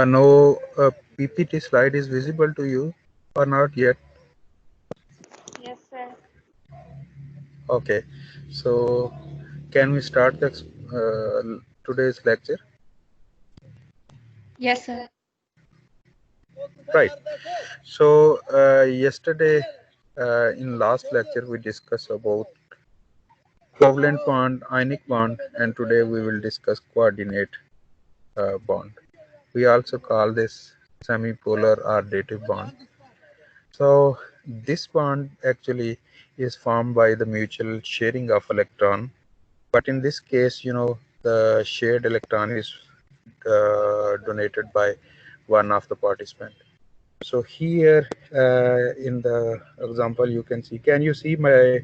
No PPT slide is visible to you or not yet? Yes, sir. Okay, so can we start the today's lecture? Yes, sir. Right. So yesterday in last lecture we discussed about covalent bond, ionic bond, and today we will discuss coordinate bond. We also call this semipolar or dative bond. So this bond actually is formed by the mutual sharing of electron, but in this case, the shared electron is donated by one of the participant. So here in the example you can see, can you see my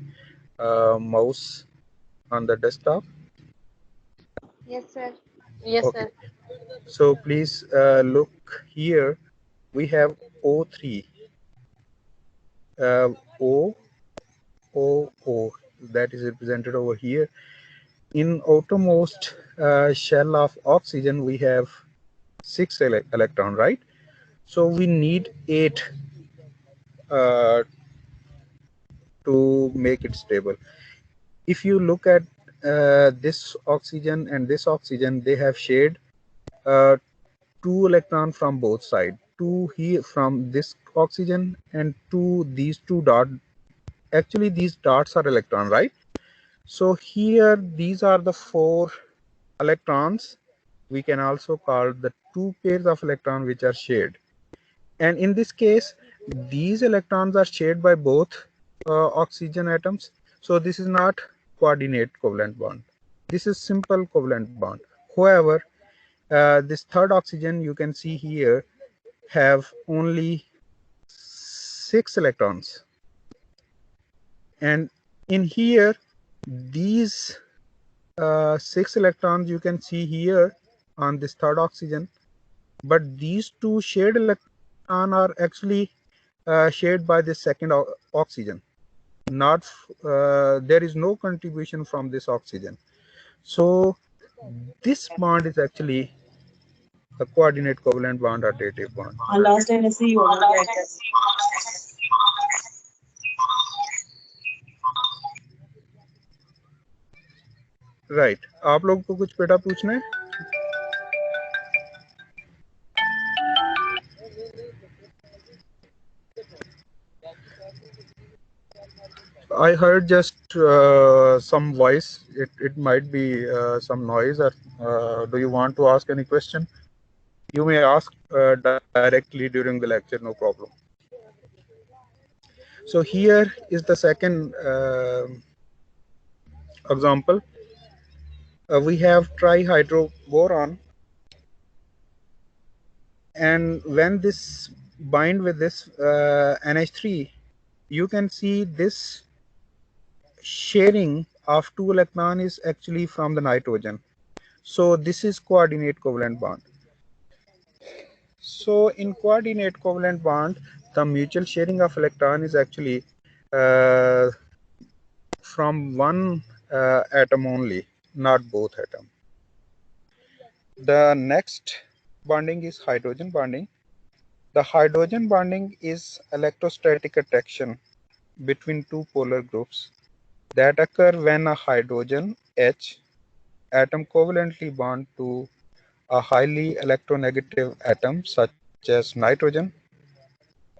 mouse on the desktop? Yes, sir. Yes, Okay, sir. so please look here. We have O3, O, O, O, that is represented over here. In outermost shell of oxygen, we have 6 electron, right? So we need 8 uh, to make it stable. If you look at this oxygen and this oxygen, they have shared uh, 2 electron from both sides, 2 here from this oxygen and 2 these 2 dots. Actually these dots are electron, right? So here these are the 4 electrons. We can also call the 2 pairs of electron which are shared, and in this case these electrons are shared by both oxygen atoms. So this is not coordinate covalent bond, this is simple covalent bond. However, this third oxygen you can see here have only 6 electrons, and in here these 6 electrons you can see here on this third oxygen, but these 2 shared electron are actually shared by the second oxygen. Not there is no contribution from this oxygen. So this bond is actually a coordinate covalent bond or dative bond. Last time I see you on the right आप लोग को कुछ बेटा पूछना है? I heard just some voice. It might be some noise. Or do you want to ask any question? You may ask directly during the lecture, no problem. So here is the second example. We have trihydroboron, and when this bind with this NH3, you can see this sharing of 2 electron is actually from the nitrogen. So this is coordinate covalent bond. So in coordinate covalent bond, the mutual sharing of electron is actually uh, from one atom only, not both atom. The next bonding is hydrogen bonding. The hydrogen bonding is electrostatic attraction between 2 polar groups that occur when a hydrogen H atom covalently bond to a highly electronegative atom such as nitrogen,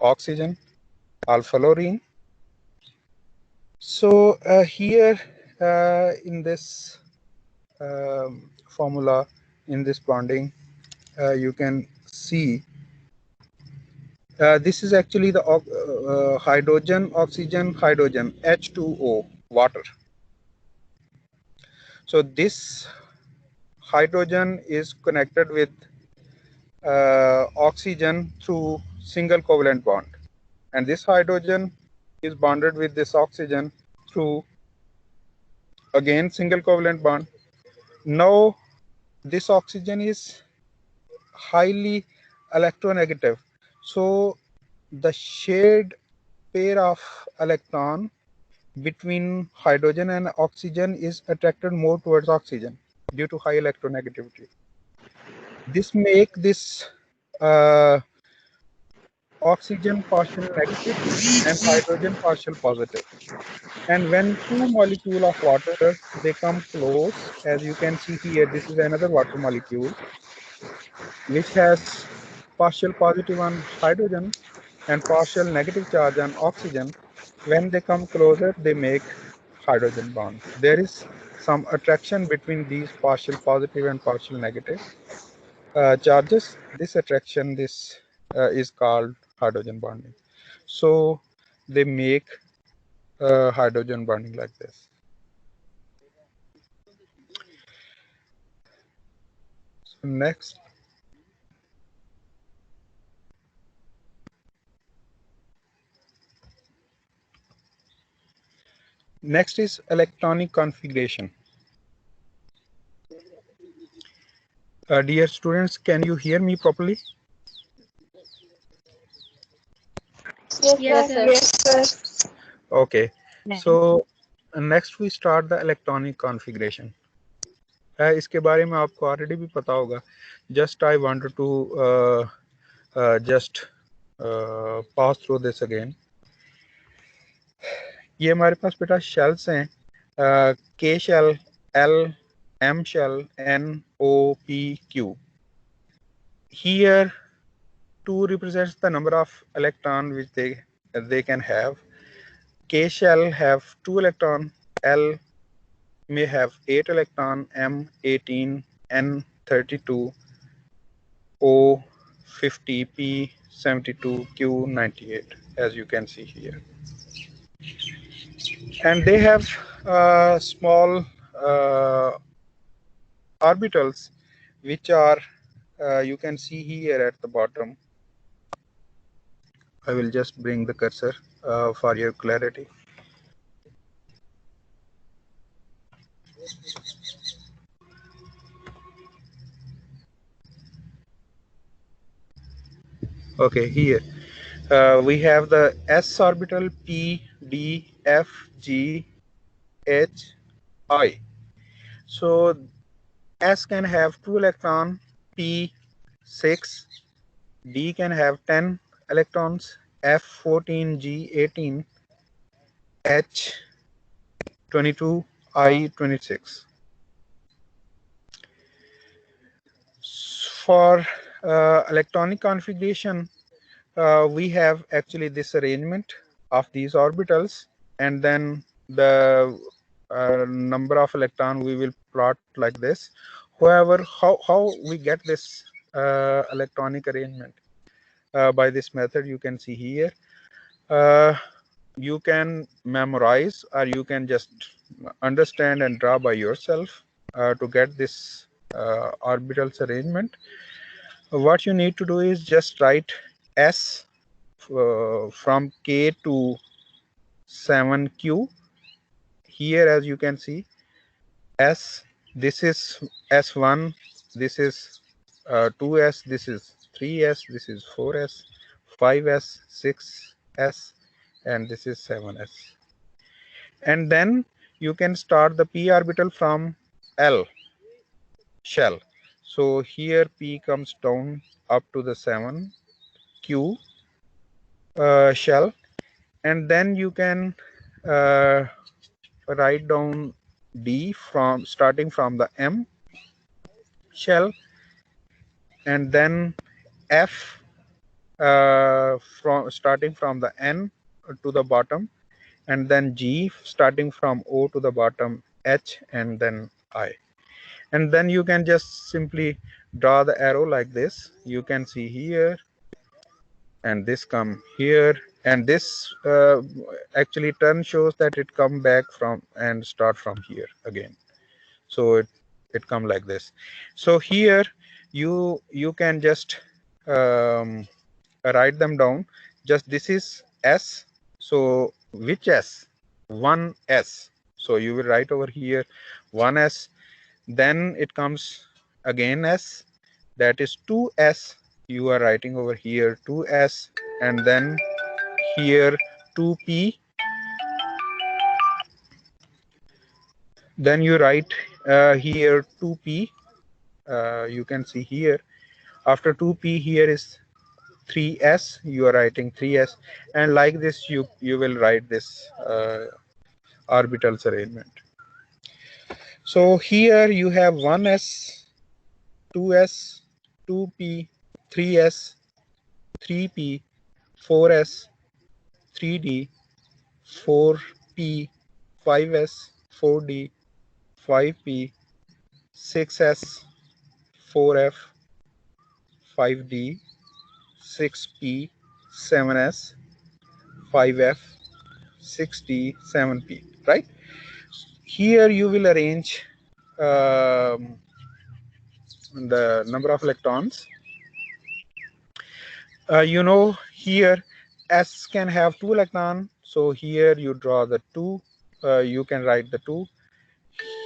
oxygen, alpha fluorine. So here in this formula, in this bonding, you can see this is actually the hydrogen, oxygen, hydrogen, H2O. water. So this hydrogen is connected with oxygen through single covalent bond, and this hydrogen is bonded with this oxygen through again single covalent bond. Now this oxygen is highly electronegative, so the shared pair of electron between hydrogen and oxygen is attracted more towards oxygen due to high electronegativity. This make this oxygen partial negative and hydrogen partial positive. And when two molecules of water they come close, as you can see here, this is another water molecule which has partial positive on hydrogen and partial negative charge on oxygen. When they come closer, they make hydrogen bond. There is some attraction between these partial positive and partial negative charges. This attraction, is called hydrogen bonding. So they make hydrogen bonding like this. So next is electronic configuration. Dear students, can you hear me properly? Yes, sir. Yes, sir. Okay. So next we start the electronic configuration. इसके बारे में आपको already भी पता होगा. Just I wanted to just pass through this again. ये हमारे पास बेटा शेल्स हैं, K shell, L, M shell, N, O, P, Q. Here 2 represents the number of electron which they can have. K shell have 2 electron, L may have 8 electron, M 18, N 32, O 50, P 72, Q 98, as you can see here. And they have small orbitals which are you can see here at the bottom. I will just bring the cursor for your clarity. Okay, here we have the s orbital, p, d, f, g, h, I. So s can have 2 electron, p 6, d can have 10 electrons, f 14, g 18, h 22, I 26. For electronic configuration, we have actually this arrangement of these orbitals, and then the number of electron we will plot like this. However, how we get this electronic arrangement? By this method you can see here. You can memorize, or you can just understand and draw by yourself to get this orbitals arrangement. What you need to do is just write S from K to 7Q. Here, as you can see, S, this is S1, this is 2S, this is 3S, this is 4S, 5S, 6S, and this is 7S. And then you can start the p orbital from L shell. So here p comes down up to the 7Q shell, and then you can write down D from starting from the M shell, and then F from starting from the N to the bottom, and then G starting from O to the bottom, H, and then I. And then you can just simply draw the arrow like this. You can see here, and this come here, and this actually turn shows that it come back from and start from here again. So it come like this. So here you can just write them down. Just this is S. So which S? 1S. So you will write over here 1S. Then it comes again S. That is 2S. You are writing over here 2S, and then here 2P. Then you write here 2P. You can see here after 2P here is 3S. You are writing 3S, and like this you will write this orbitals arrangement. So here you have 1S, 2S, 2P, 3S, 3P, 4S, 3D, 4P, 5S, 4D, 5P, 6S, 4F, 5D, 6P, 7S, 5F, 6D, 7P, right? Here you will arrange the number of electrons. You know, here S can have 2 electrons, so here you draw the 2. You can write the 2.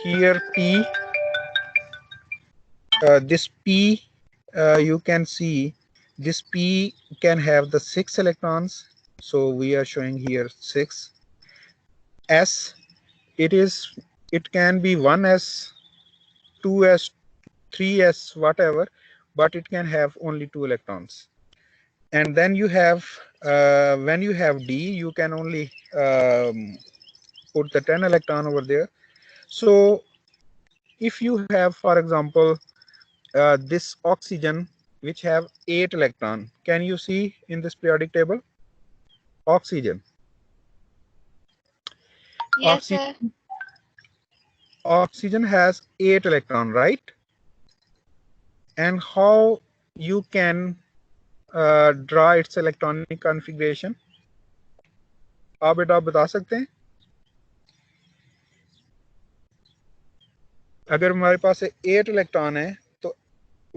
Here P, this P, you can see this P can have the 6 electrons, so we are showing here 6. S, it can be 1S, 2S, 3S, whatever, but it can have only 2 electrons. And then you have when you have D, you can only put the 10 electron over there. So if you have, for example, this oxygen which have 8 electron, can you see in this periodic table? Oxygen. Yes, sir. Oxygen has 8 electron, right? And how you can draw its electronic configuration? आप बेटा बता सकते हैं? अगर हमारे पास 8 electron है तो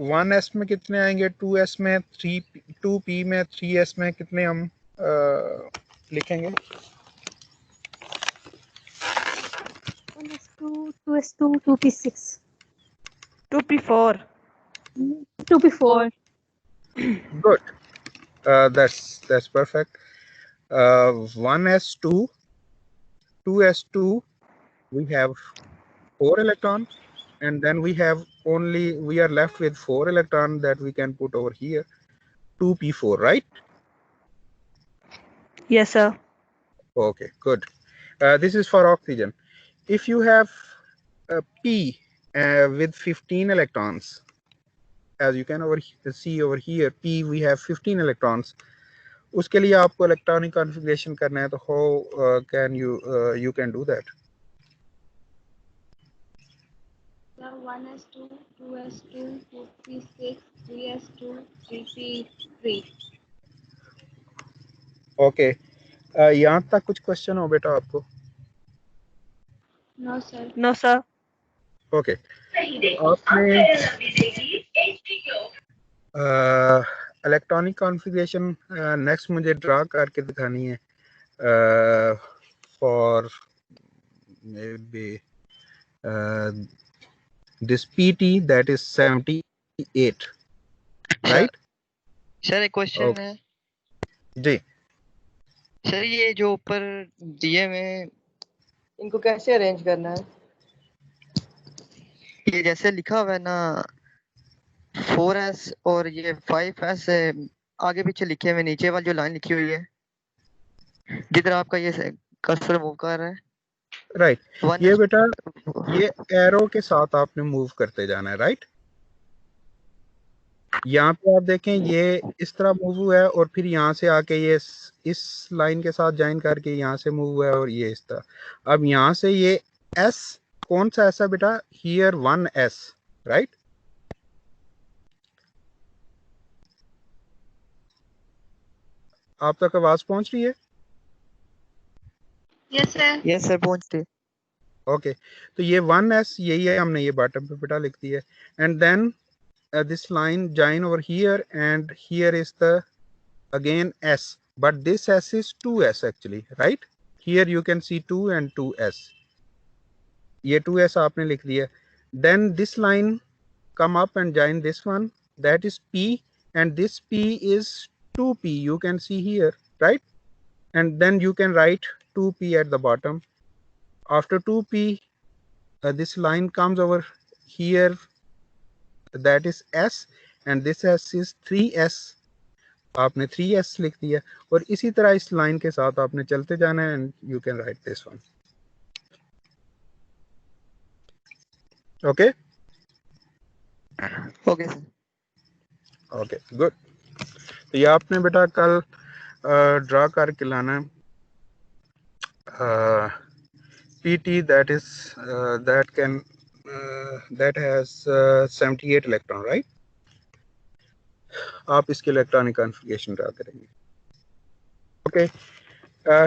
1s में कितने आएंगे, 2s में, 2p में, 3s में कितने हम लिखेंगे? 1s2, 2s2, 2p6, 2p4. 2p4. Good. That's perfect. 1s2, 2s2, we have 4 electrons, and then we are left with 4 electrons that we can put over here, 2p4, right? Yes, sir. Okay, good. This is for oxygen. If you have P with 15 electrons, as you can see over here, P we have 15 electrons. उसके लिए आपको electronic configuration करना है, तो how can you can do that? 1s2, 2s2, 2p6, 3s2, 3p3. Okay. यहाँ तक कुछ question हो बेटा आपको? No, sir. No, sir. Okay. आपने इलेक्ट्रॉनिक कॉन्फ़िगरेशन नेक्स्ट मुझे ड्रा करके दिखानी है for may be this PT, that is 78, right? Sir एक क्वेश्चन है जी सर, ये जो ऊपर दिए में इनको कैसे अरेंज करना है? ये जैसे लिखा हुआ है ना 4s और ये 5s आगे पीछे लिखे हुए, नीचे वाली जो लाइन लिखी हुई है जिधर आपका ये कर्सर मूव कर रहा है, राइट, ये बेटा ये एरो के साथ आपने मूव करते जाना है, राइट? यहाँ पे आप देखें ये इस तरह मूव हुआ है और फिर यहाँ से आके ये इस लाइन के साथ ज्वाइन करके यहाँ से मूव हुआ है और ये इस तरह। अब यहाँ से ये S कौन सा ऐसा बेटा? Here 1s, right? आप तक आवाज पहुंच रही है? Yes, sir. यस सर पहुंचते। ओके, तो ये 1s यही है, हमने ये बॉटम पे बेटा लिख दिया। And then this line join over here, and here is the again s, but this s is 2s actually, right? Here you can see 2 and 2s, ये 2s आपने लिख दिया। then this line come up and join this one, that is p, and this p is 2p, you can see here, right? and then you can write 2p at the bottom. After 2p, this line comes over here, that is s, and this s is 3s, आपने 3s लिख दिया। और इसी तरह इस line के साथ आपने चलते जाना है, and you can write this one. Okay okay sir. Okay good. तो ये आपने बेटा कल ड्रा करके लाना है। PT that is that has 78 electron, right? आप इसके इलेक्ट्रॉनिक कॉन्फ़िगरेशन ड्रा करेंगे। Okay,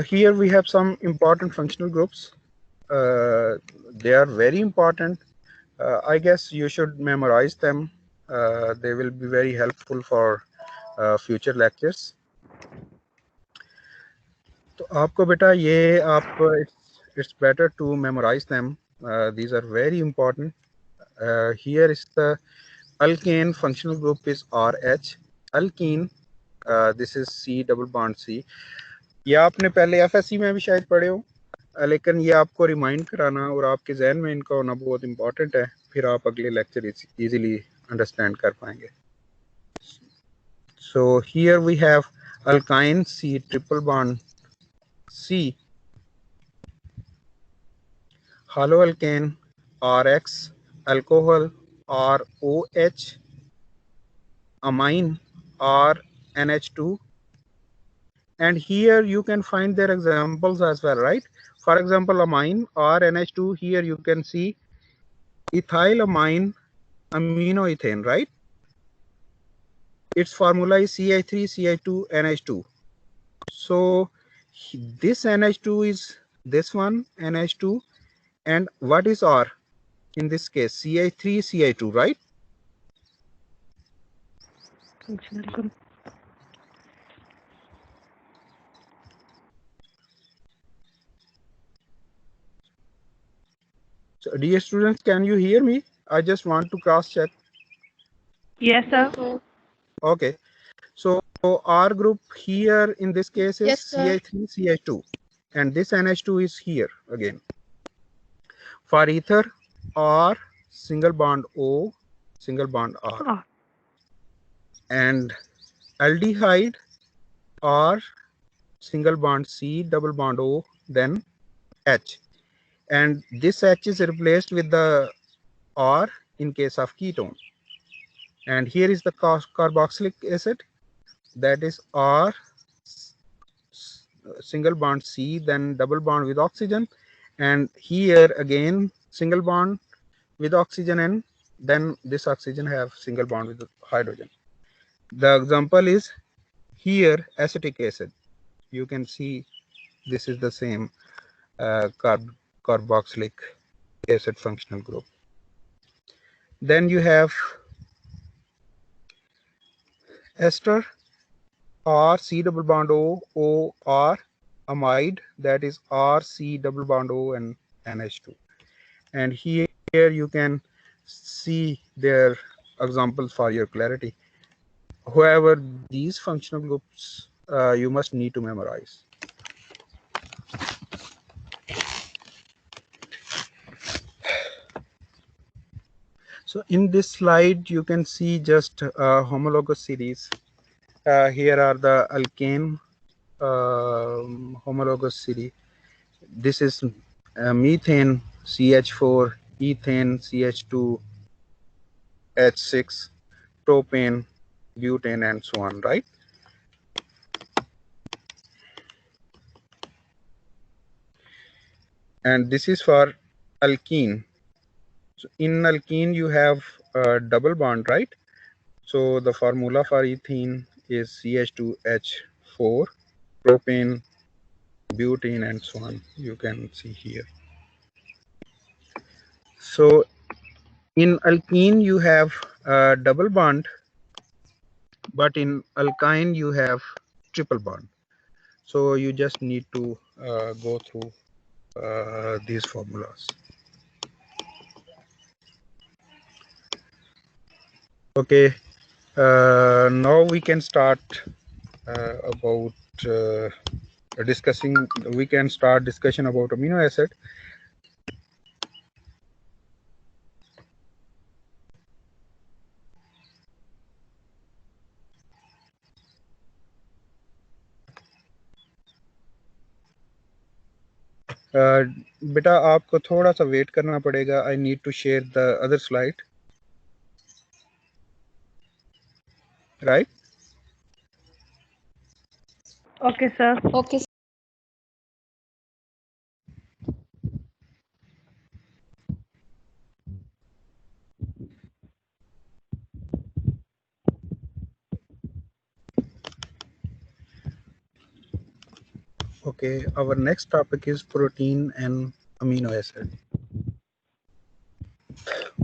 here we have some important functional groups. They are very important. I guess you should memorize them. They will be very helpful for future lectures. तो आपको बेटा ये आप it's better to memorize them. These are very important. Here is the alkane functional group is RH. Alkene, this is C double bond C. ये आपने पहले FSC में भी शायद पढ़े हो, लेकिन ये आपको रिमाइंड कराना और आपके जहन में इनका होना बहुत इंपॉर्टेंट है, फिर आप अगले लेक्चर इजीली अंडरस्टैंड कर पाएंगे। So here we have alkyne C triple bond C, haloalkane RX, alcohol ROH, amine RNH2, and here you can find their examples as well, right? For example, amine RNH2, here you can see ethylamine aminoethane, right? Its formula is CH3CH2NH2. So this NH2 is this one NH2, and what is R in this case? CH3CH2, right? Functional group. So dear students, can you hear me? I just want to cross check. Yes, sir. Yes, sir. Okay, so R group here in this case is Yes, sir. CH3CH2, and this NH2 is here again. For ether, R single bond O, single bond R, Ah, and aldehyde, R single bond C, double bond O, then H, and this H is replaced with the R in case of ketone. And here is the carboxylic acid, that is R single bond C, then double bond with oxygen, and here again single bond with oxygen, and then this oxygen have single bond with hydrogen. The example is here acetic acid. You can see this is the same carboxylic acid functional group. Then you have ester, R C double bond O, O R, amide, that is R C double bond O and NH2. And here you can see their examples for your clarity. However, these functional groups you must need to memorize. So in this slide, you can see just homologous series. Here are the alkane homologous series. This is methane CH4, ethane CH2, H6, propane, butane, and so on, right? And this is for alkene. So in alkene, you have a double bond, right? So the formula for ethene is CH2H4, propane, butane, and so on. You can see here. So in alkene you have a double bond, but in alkyne you have triple bond. So you just need to go through these formulas. Okay, now we can start about discussing. We can start discussion about amino acid. बेटा आपको थोड़ा सा wait करना पड़ेगा. I need to share the other slide. Right? Okay, sir. Okay. Okay, our next topic is protein and amino acid.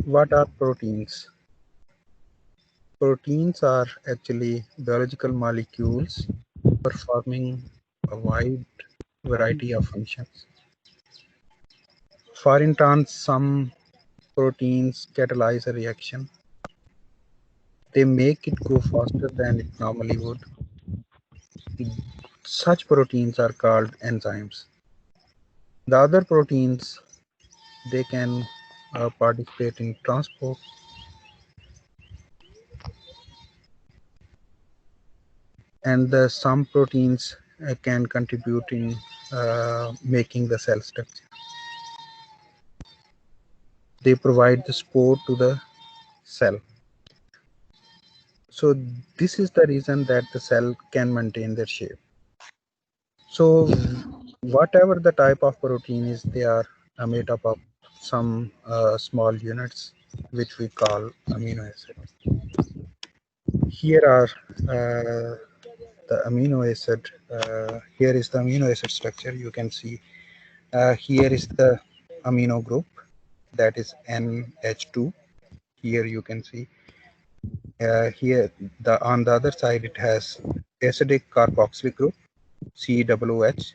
What are proteins? Proteins are actually biological molecules performing a wide variety of functions. For instance, some proteins catalyze a reaction. They make it go faster than it normally would. Such proteins are called enzymes. The other proteins, they can participate in transport, and some proteins can contribute in making the cell structure. They provide the support to the cell. So this is the reason that the cell can maintain their shape. So whatever the type of protein is, they are made up of some small units which we call amino acid. Here are the amino acid. Here is the amino acid structure. You can see here is the amino group, that is NH2. Here you can see here on the other side it has acidic carboxylic group, COOH,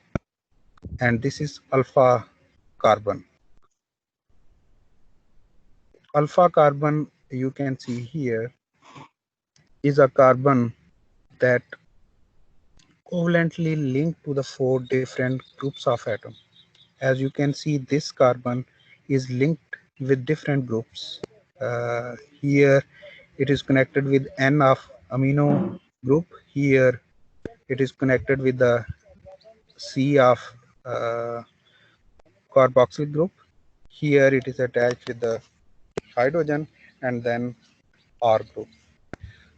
and this is alpha carbon. Alpha carbon, you can see here, is a carbon that covalently linked to the 4 different groups of atoms. As you can see, this carbon is linked with different groups. Here it is connected with N of amino group. Here it is connected with the C of carboxyl group. Here it is attached with the hydrogen and then R group.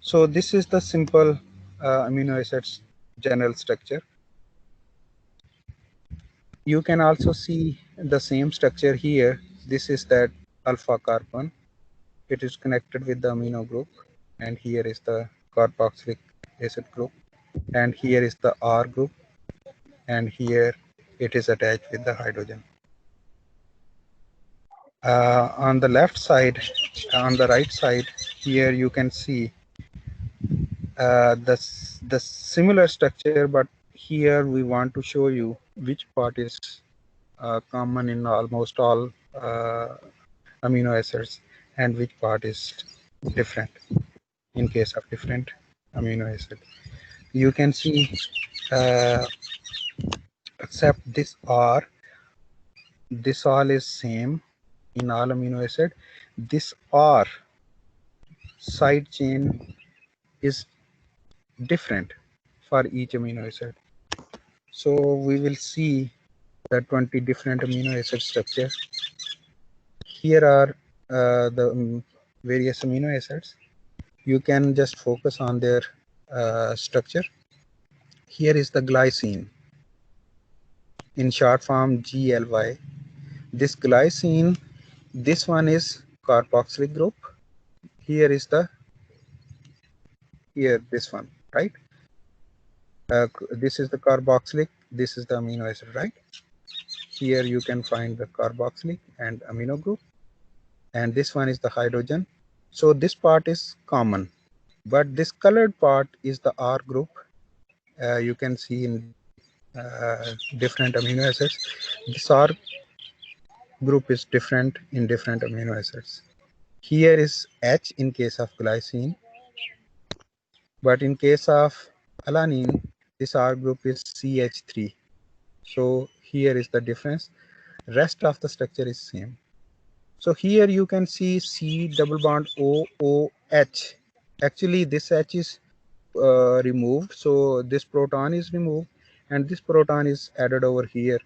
So this is the simple amino acids general structure. You can also see the same structure here. This is that alpha carbon. It is connected with the amino group, and here is the carboxylic acid group, and here is the R group, and here it is attached with the hydrogen. On the left side, on the right side, here you can see the similar structure, but here we want to show you which part is common in almost all amino acids and which part is different in case of different amino acid. You can see except this R, this all is same in all amino acid. This R side chain is different for each amino acid. So we will see the 20 different amino acid structure. Here are the various amino acids. You can just focus on their structure. Here is the glycine, in short form GLY. This glycine, this one is carboxylic group. Here is the, here this one, right? This is the carboxylic, this is the amino acid, right? Here you can find the carboxylic and amino group, and this one is the hydrogen. So this part is common, but this colored part is the R group. You can see in different amino acids. This R group is different in different amino acids. Here is H in case of glycine, but in case of alanine, this R group is CH3. So here is the difference. Rest of the structure is same. So here you can see C double bond OOH. Actually, this H is removed, so this proton is removed, and this proton is added over here.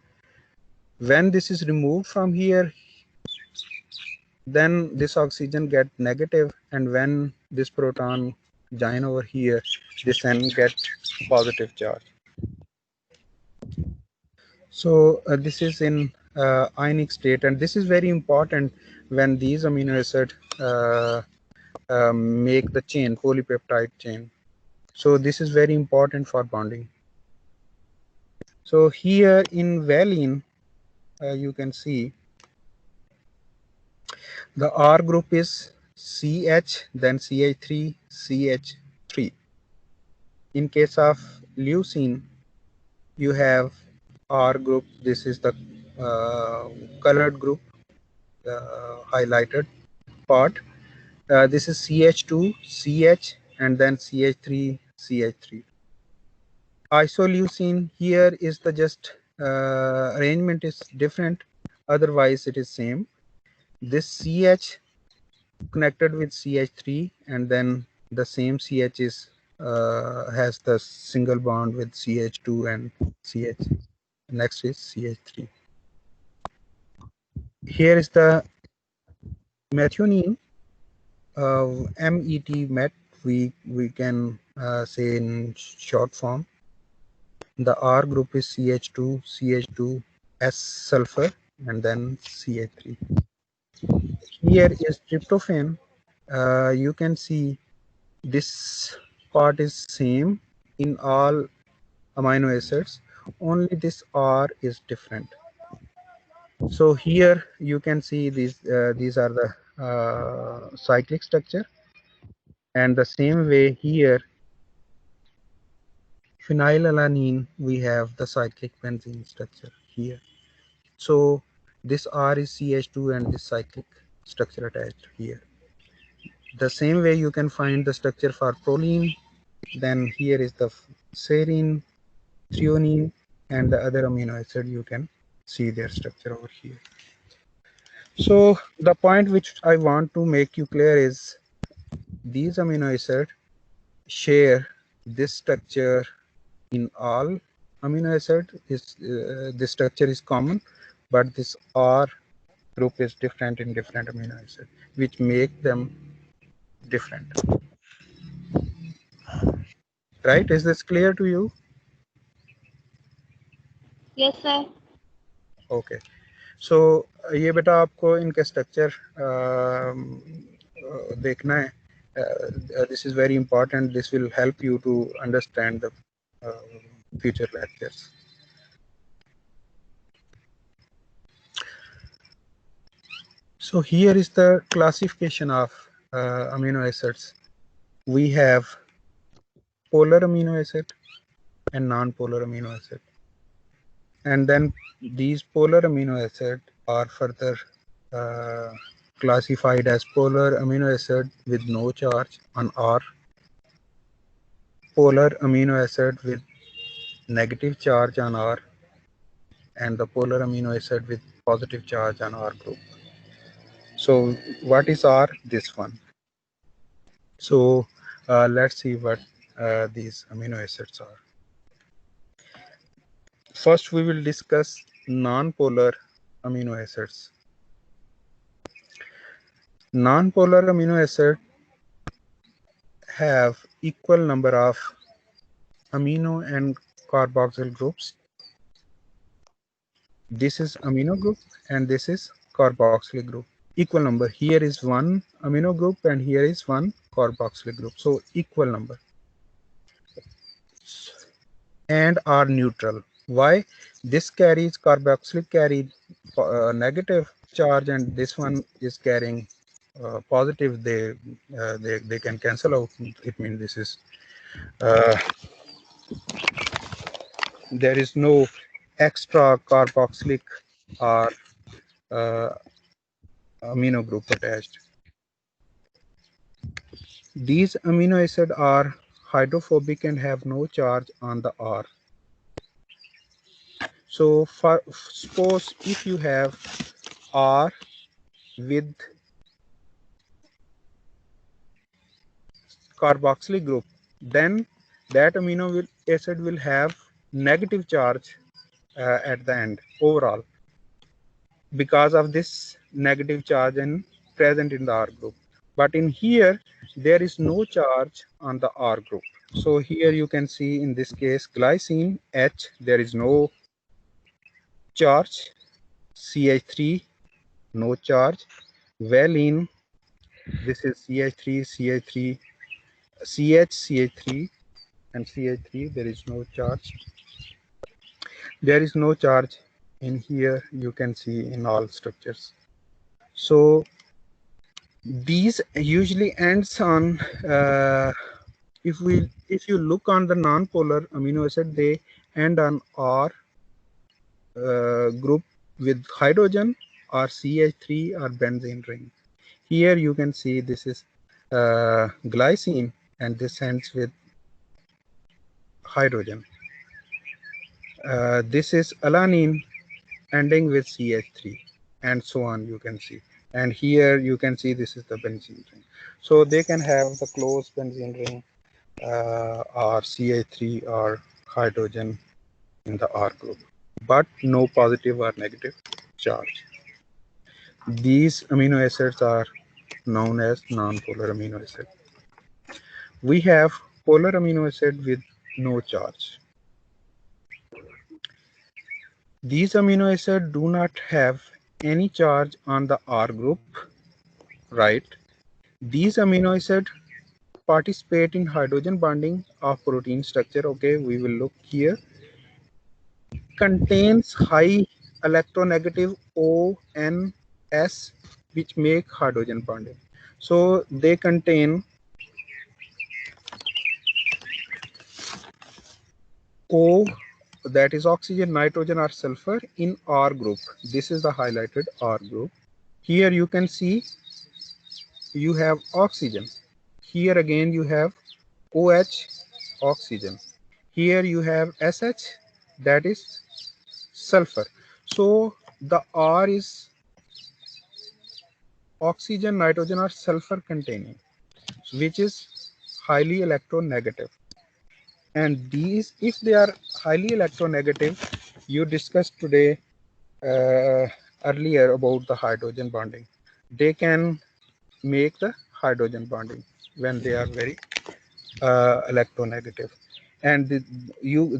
When this is removed from here, then this oxygen get negative, and when this proton join over here, this N get positive charge. So this is in ionic state, and this is very important when these amino acids make the chain, polypeptide chain. So this is very important for bonding. So here in valine, you can see the R group is CH, then CH3, CH3. In case of leucine, you have R group. This is the colored group, highlighted part. This is CH2, CH, and then CH3, CH3. Isoleucine, here is the just arrangement is different, otherwise it is same. This CH connected with CH3, and then the same CH is has the single bond with CH2 and CH. Next is CH3. Here is the methionine, MET, met, we can say in short form. The R group is CH2, CH2, S sulfur, and then CH3. Here is tryptophan. You can see this part is same in all amino acids, only this R is different. So here you can see these are the cyclic structure, and the same way here phenylalanine, we have the cyclic benzene structure here. So this R is CH2 and this cyclic structure attached here. The same way you can find the structure for proline. Then here is the serine, threonine, and the other amino acid. You can see their structure over here. So the point which I want to make you clear is these amino acids share this structure in all amino acid. Is this structure is common, but this R group is different in different amino acid, which make them different. Right? Is this clear to you? Yes, sir. Okay. So ये बेटा आपको इनके structure देखना है. This is very important. This will help you to understand the future lectures. So here is the classification of amino acids. We have polar amino acid and non-polar amino acid, and then these polar amino acid are further classified as polar amino acid with no charge on R, polar amino acid with negative charge on R, and the polar amino acid with positive charge on R group. So what is R? This one. So let's see what these amino acids are. First, we will discuss non-polar amino acids. Non-polar amino acids have equal number of amino and carboxyl groups. This is amino group and this is carboxyl group. Equal number. Here is one amino group and here is one carboxyl group. So equal number. and are neutral. Why? This carries carboxylic carry negative charge, and this one is carrying positive. They can cancel out. It means this is there is no extra carboxylic or uh, amino group attached. These amino acids are hydrophobic and have no charge on the R. So suppose if you have R with carboxylic group, then that amino acid will have negative charge at the end overall because of this negative charge and present in the R group. But in here, there is no charge on the R group. So here you can see in this case, glycine H, there is no charge. CH3, no charge. Valine, this is CH3, CH3, CH, CH3, and CH3, there is no charge. There is no charge in here, you can see in all structures. So these usually ends on if you look on the non-polar amino acid, they end on R group with hydrogen or CH3 or benzene ring. Here you can see this is glycine, and this ends with hydrogen. This is alanine ending with CH3, and so on, you can see. And here you can see this is the benzene ring. So they can have the closed benzene ring or CH3 or hydrogen in the R group, but no positive or negative charge. These amino acids are known as non-polar amino acid. We have polar amino acid with no charge. These amino acids do not have any charge on the R group, right? These amino acids participate in hydrogen bonding of protein structure. Okay, we will look here. Contains high electronegative ONS, which make hydrogen bonding. So they contain O, that is oxygen, nitrogen, or sulfur in R group. This is the highlighted R group. Here you can see you have oxygen. Here again you have OH, oxygen. Here you have SH, that is sulfur. So the R is oxygen, nitrogen, or sulfur containing, which is highly electronegative. And these, if they are highly electronegative, you discussed today earlier about the hydrogen bonding. They can make the hydrogen bonding when they are very electronegative. And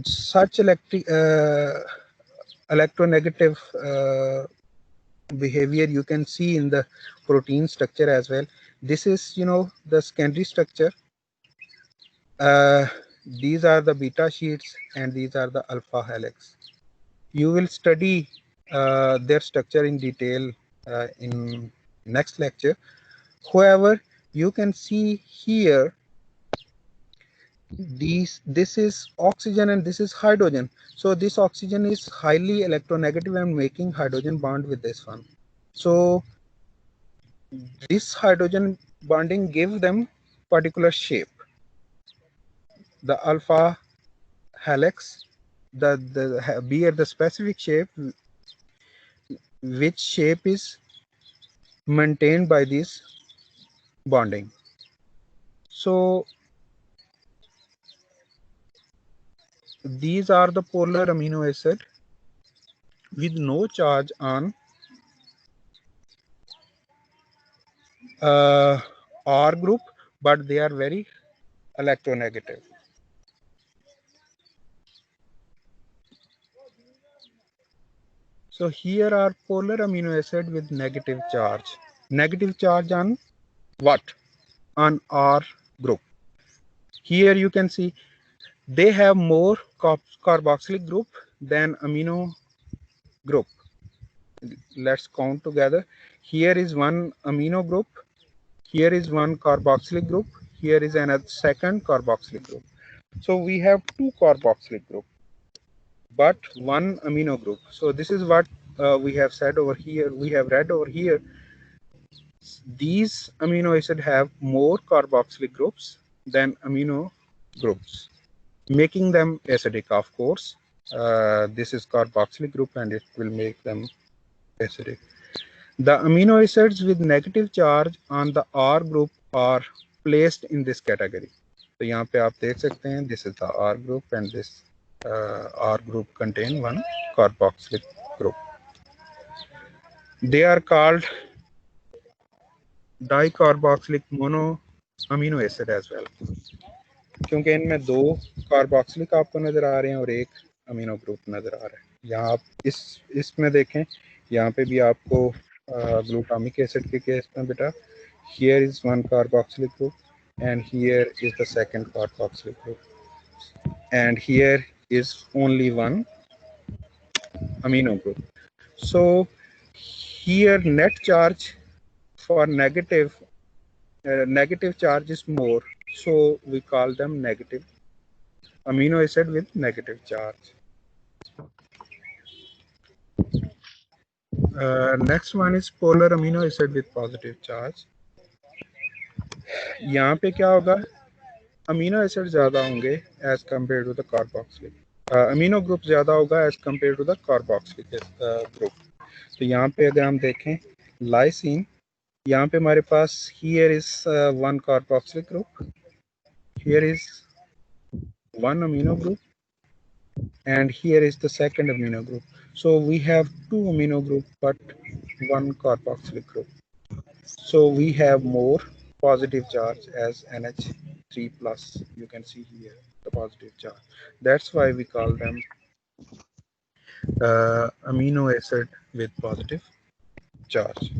such electronegative behavior you can see in the protein structure as well. This is, the secondary structure. These are the beta sheets and these are the alpha helix. You will study their structure in detail in next lecture. However, you can see here this is oxygen and this is hydrogen. So this oxygen is highly electronegative and making hydrogen bond with this one. So this hydrogen bonding gives them particular shape. The alpha helix, bear the specific shape, which shape is maintained by this bonding. So these are the polar amino acid with no charge on R group, but they are very electronegative. So here are polar amino acid with negative charge. Negative charge on what? On R group. Here you can see they have more carboxylic group than amino group. Let's count together. Here is one amino group, here is one carboxylic group, here is another second carboxylic group. So we have two carboxylic group but one amino group. So this is what we have said over here, we have read over here. These amino acids have more carboxylic groups than amino groups, making them acidic, of course. This is carboxylic group and it will make them acidic. The amino acids with negative charge on the R group are placed in this category. तो यहाँ पे आप देख सकते हैं, this is the R group and this R group contain one carboxylic group. They are called dicarboxylic mono amino acid as well, क्योंकि इनमें दो कार्बोक्सिलिक आपको नजर आ रहे हैं और एक अमीनो ग्रुप नजर आ रहा है. यहाँ आप इसमें देखें, यहाँ पे भी आपको ग्लूटामिक एसिड के केस में बेटा, here is one carboxylic group and here is the second carboxylic group and here is only one amino group. So here net charge for negative charge is more, so we call them negative amino acid with negative charge. Next one is polar amino acid with positive charge. यहाँ पे क्या होगा, amino acid ज्यादा होंगे as compare to the carboxylic, amino group ज्यादा होगा as compare to the carboxylic group. तो यहाँ पे अगर हम देखें लाइसिन, यहाँ पे हमारे पास here is one carboxylic group, here is one amino group and here is the second amino group. So we have two amino group but one carboxylic group. So we have more positive charge as NH3 plus. You can see here the positive charge. That's why we call them amino acid with positive charge.